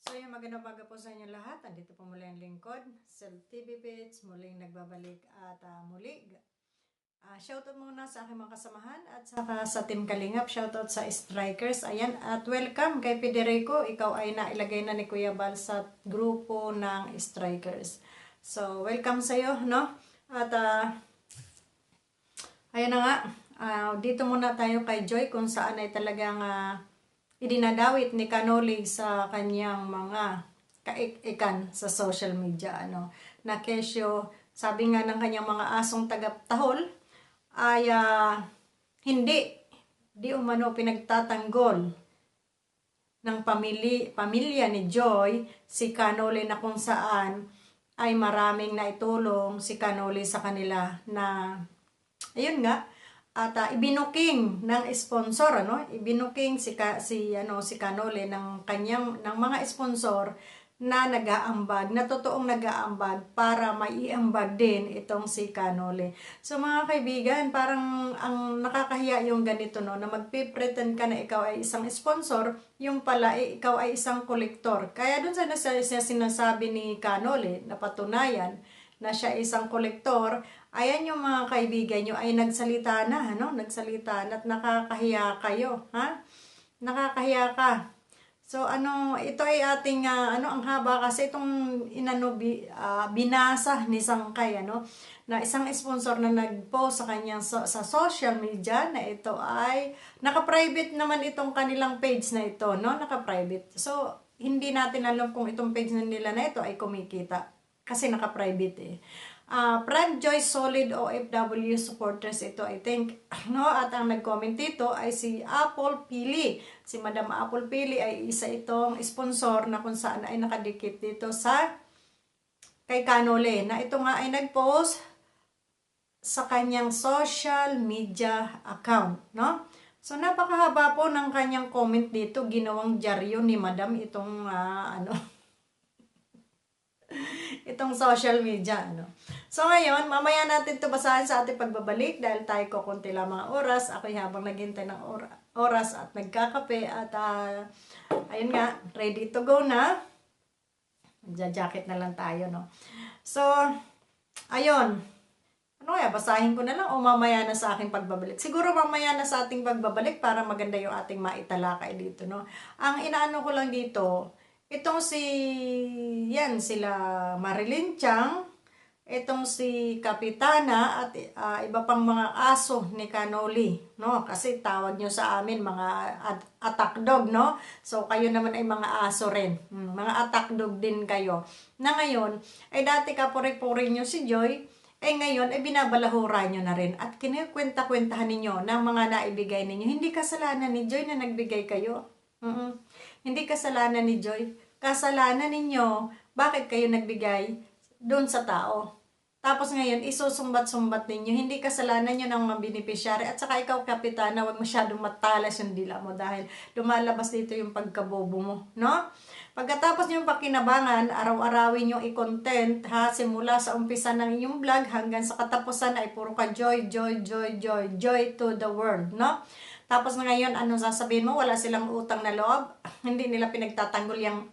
So yung magandang umaga po sa inyo lahat. Andito po muli ang lingkod, Sel TV Page, muling nagbabalik at muli. Shoutout muna sa aking mga kasamahan at saka sa Team Kalingap. Shoutout sa Strikers. Ayan, at welcome kay Federico. Ikaw ay nailagay na ni Kuya Bal sa grupo ng Strikers. So, welcome sa iyo, no? At ayan na nga, dito muna tayo kay Joy kung saan ay talagang idinadawit ni Canoli sa kanyang mga kaikikan sa social media, na kesyo, sabi nga ng kanyang mga asong tagaptahol ay di umano pinagtatanggol ng pamilya ni Joy si Canoli, na kung saan ay maraming naitulong si Canoli sa kanila na ayun nga, at ibinuking ng sponsor, ibinuking si Canoli ng mga sponsor na nag-aambag, na totoong nag-aambag para maiambag din itong si Canoli. So mga kaibigan, parang ang nakakahiya yung ganito, na magpipretend ka na ikaw ay isang sponsor, yung pala ikaw ay isang kolektor. Kaya dun sa sinasabi ni Canoli na patunayan na siya isang kolektor, ayan yung mga kaibigan nyo ay nagsalita na, nagsalita na, at nakakahiya kayo, nakakahiya ka. So ito ay ating ang haba kasi itong binasa ni Sangkay, na isang sponsor na nag-post sa kanyang sa social media na ito ay naka-private naman itong kanilang page na ito, naka-private. So hindi natin alam kung itong page na nila na ito ay kumikita kasi naka-private Friend Joy Solid OFW supporters ito, I think, at ang nag-comment dito ay si Apple Pili. Si Madam Apple Pili ay isa itong sponsor na kung saan ay nakadikit dito sa kay Canoli, na ito nga ay nag-post sa kanyang social media account, So napakahaba po ng kanyang comment dito, ginawang dyaryo ni Madam itong itong social media, So ngayon, mamaya natin ito basahin sa ating pagbabalik dahil tayo ko konti lamang oras. Ako'y habang naghintay ng oras at nagkakape at ayun nga, ready to go na. Magja-jacket na lang tayo, So, ayun. Ano kaya, basahin ko na lang o mamaya na sa aking pagbabalik? Siguro mamaya na sa ating pagbabalik para maganda yung ating maitalakay dito, Ang inaano ko lang dito, itong sila Marilyn Chang, itong si Kapitana at iba pang mga aso ni Canoli, Kasi tawag nyo sa amin mga attack dog, So kayo naman ay mga aso rin. Mga attack dog din kayo. Na ngayon, ay dati kapuri-puri nyo si Joy, ay ngayon ay binabalahura nyo na rin at kinikwenta-kwentahan ninyo ng mga naibigay ninyo. Hindi kasalanan ni Joy na nagbigay kayo. Hindi kasalanan ni Joy. Kasalanan ninyo, bakit kayo nagbigay doon sa tao? Tapos ngayon, isusumbat-sumbat ninyo. Hindi kasalanan nyo ng mga beneficiary. At saka ikaw, Kapitana, huwag masyadong matalas yung dila mo dahil lumalabas dito yung pagkabobo mo, Pagkatapos nyo yung pakinabangan, araw-arawin nyo i-content, simula sa umpisa ng inyong vlog hanggang sa katapusan ay puro ka joy, joy, joy, joy, joy to the world, Tapos ngayon, anong sasabihin mo? Wala silang utang na loob. Hindi nila pinagtatanggol yung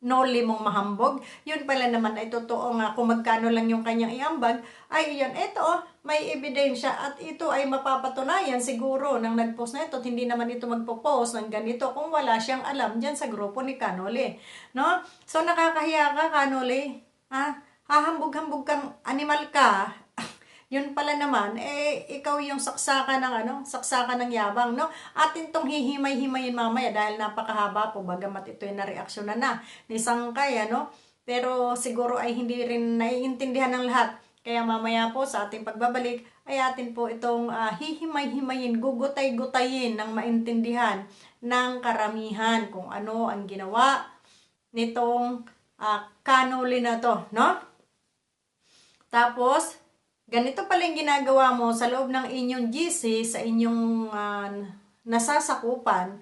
noli mong mahambog. Yun pala naman ay totoo nga kung magkano lang yung kanyang iambag. Ay yun, ito may ebidensya at ito ay mapapatunayan siguro ng nag-post na ito. Hindi naman ito magpo-post ng ganito kung wala siyang alam dyan sa grupo ni Canoli. So nakakahiya ka, Canoli. Hahambog-hambog kang animal ka. Yun pala naman, ikaw yung saksakan ng yabang, Atin tong hihimay-himayin mamaya dahil napakahaba po, bagamat ito yung nareaksyonan na ni Sangkay, Pero siguro ay hindi rin naiintindihan ng lahat. Kaya mamaya po sa ating pagbabalik, ay atin po itong hihimay-himayin, gugutay-gutayin ng maintindihan ng karamihan kung ano ang ginawa nitong Canoli na to, Tapos, ganito pala yung ginagawa mo sa loob ng inyong GC, sa inyong nasasakupan.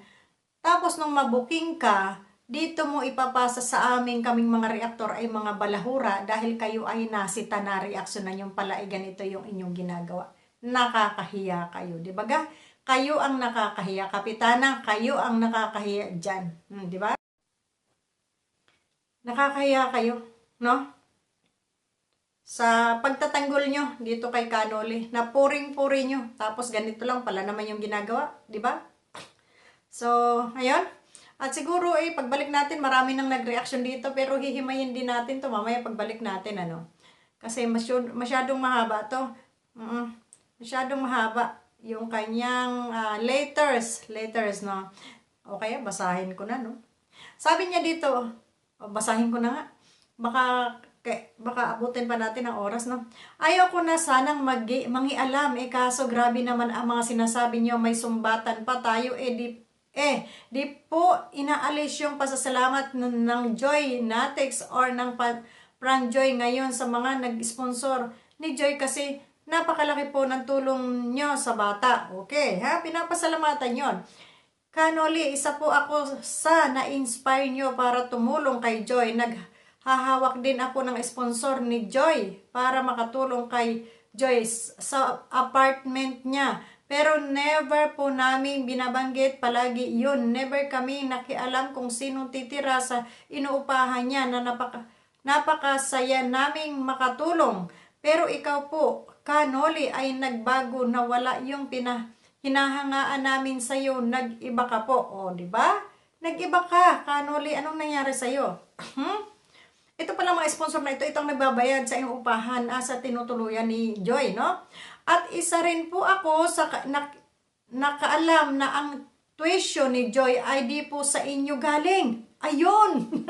Tapos nung mabuking ka, dito mo ipapasa sa amin kaming mga reaktor ay mga balahura dahil kayo ay nasita na reaksyonan yung pala ay ganito yung inyong ginagawa. Nakakahiya kayo, di ba? Kayo ang nakakahiya, Kapitana, kayo ang nakakahiya dyan. Di ba? Nakakahiya kayo, no? Sa pagtatanggol nyo dito kay Kanoli, na puring-puri nyo, tapos ganito lang pala naman yung ginagawa, di ba? So, ayun. At siguro pagbalik natin, marami nang nag-reaction dito, pero hihimayin din natin to mamaya pagbalik natin, ano. Kasi masyadong mahaba to. Masyadong mahaba yung kanyang letters, no. Okay, basahin ko na, no. Sabi niya dito, basahin ko na nga. Baka abutin pa natin ang oras, no? Ayaw ko na sanang mangialam, kaso grabe naman ang mga sinasabi niyo, may sumbatan pa tayo, di po inaalis yung pasasalamat ng Joy Natex or ng Pran Joy ngayon sa mga nag-sponsor ni Joy kasi napakalaki po ng tulong nyo sa bata. Okay, ha? Pinapasalamatan yon. Kanoli, isa po ako sa na-inspire nyo para tumulong kay Joy. Naghahawak din ako ng sponsor ni Joy para makatulong kay Joy sa apartment niya. Pero never po namin binabanggit palagi yun. Never kami nakialam kung sinong titira sa inuupahan niya na napakasaya naming makatulong. Pero ikaw po, Kanoli, ay nagbago na wala yung hinahangaan namin sa'yo. Nag-iba ka po. O, di ba? Nag-iba ka, Kanoli. Anong nangyari sa'yo? Ito pala mga sponsor na ito, itong nagbabayad sa iyong upahan sa tinutuluyan ni Joy, no? At isa rin po ako sa nakaalam na ang tuition ni Joy ay di po sa inyo galing. Ayun!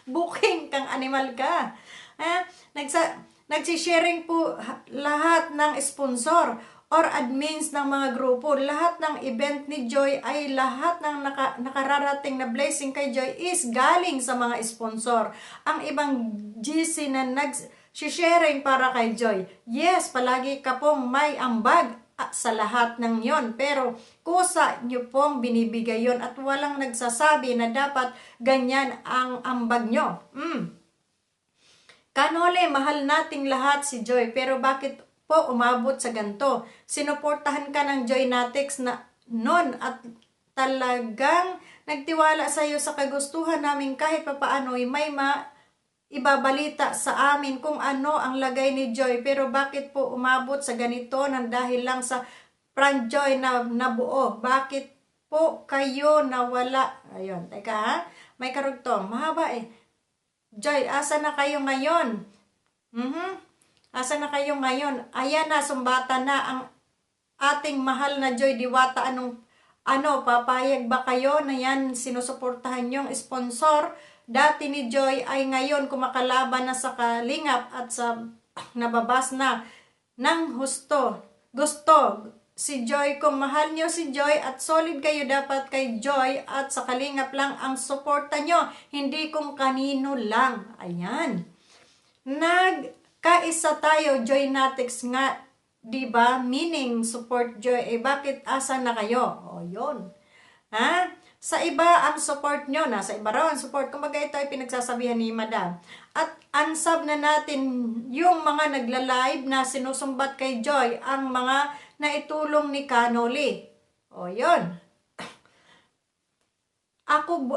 Booking kang animal ka. Nagsisharing po lahat ng sponsor or admins ng mga grupo. Lahat ng event ni Joy ay lahat ng nakararating na blessing kay Joy is galing sa mga sponsor. Ang ibang GC na nagsisharing para kay Joy. Yes, palagi ka pong may ambag sa lahat ng yon, pero kusa nyo pong binibigay yon at walang nagsasabi na dapat ganyan ang ambag nyo. Kanoli, mahal nating lahat si Joy, pero bakit po umabot sa ganito? Sinuportahan ka ng Joy Natex na nun at talagang nagtiwala sa iyo sa kagustuhan namin kahit papaano'y may ibabalita sa amin kung ano ang lagay ni Joy, pero bakit po umabot sa ganito nang dahil lang sa Pran Joy na nabuo? Bakit po kayo nawala? Ayun, teka ha, may karugtong, mahaba Joy, asa na kayo ngayon? Asa na kayo ngayon? Ayan na, sumbatan na ang ating mahal na Joy Diwata. Papayag ba kayo na yan sinusuportahan yung sponsor? Dati ni Joy ay ngayon kumakalaban na sa kalingap at sa nababas na ng gusto si Joy. Kung mahal nyo si Joy at solid kayo dapat kay Joy at sa kalingap lang ang suporta nyo, hindi kung kanino lang. Ayan. Nagkaisa tayo, Joy Natex nga, diba? Meaning, support Joy. Bakit asa na kayo? O, yun. Ha? Sa iba ang support nyo, nasa iba raw ang support. Kumbaga ito ay pinagsasabihan ni Madam. At unsub na natin yung mga nagla-live na sinusumbat kay Joy, ang mga naitulong ni Kanoli. O, yun. Ako,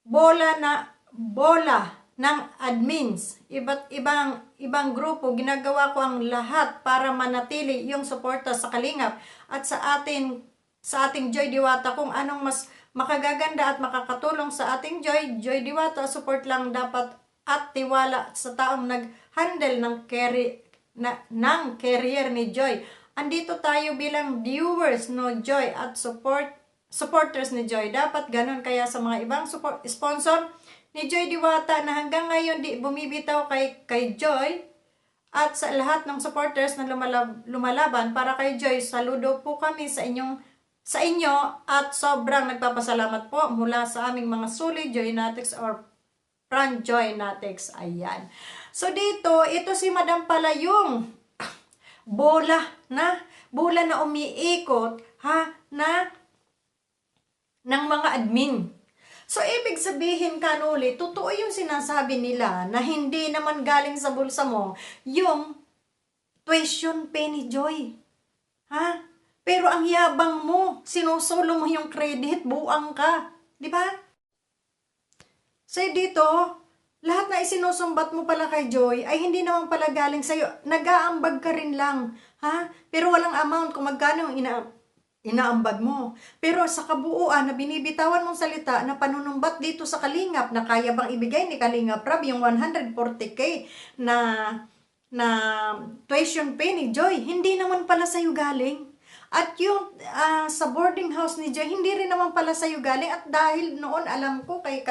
bola ng admins, ibang grupo, ginagawa ko ang lahat para manatili yung suporta sa kalingap at sa ating Joy Diwata. Kung anong mas makagaganda at makakatulong sa ating Joy Diwata, support lang dapat at tiwala sa taong nag-handle ng career ni Joy. Andito tayo bilang viewers no Joy at supporters ni Joy. Dapat ganun kaya sa mga ibang sponsor ni Joy Diwata na hanggang ngayon di bumibitaw kay Joy at sa lahat ng supporters na lumalaban para kay Joy. Saludo po kami sa inyo at sobrang nagpapasalamat po mula sa aming mga solid Joy Natex or Pran Joy Natex. Ayan. So dito, ito si Madam pala yung bola na umiikot ng mga admin. So, ibig sabihin, Kanoli, totoo yung sinasabi nila na hindi naman galing sa bulsa mo yung tuition pay ni Joy. Pero ang yabang mo, sinusolo mo yung credit, buang ka. Di ba? So, Sa'yo dito, lahat na isinusumbat mo pala kay Joy ay hindi naman pala galing sa'yo. Nag-aambag ka rin lang. Ha? Pero walang amount kung magkano yung inaambag mo. Pero sa kabuuan na binibitawan mong salita na panunumbat dito sa Kalingap na kaya bang ibigay ni Kalingap Rab yung 140K na tuition pay ni Joy, hindi naman pala sa'yo galing. At yung sa boarding house ni Joy, hindi rin naman pala sa'yo galing. At dahil noon alam ko kay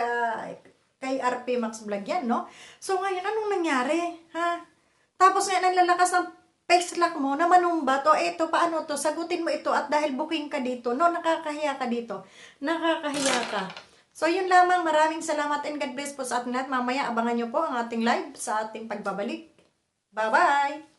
RP Max Vlog yan, no? So ngayon, anong nangyari? Ha? Tapos ngayon, ang lalakas ng face lock mo na manumbat, o eto, paano to? Sagutin mo ito at dahil booking ka dito, no? Nakakahiya ka dito. Nakakahiya ka. So yun lamang, maraming salamat and God bless po sa ating lahat. Mamaya abangan nyo po ang ating live sa ating pagbabalik. Bye-bye!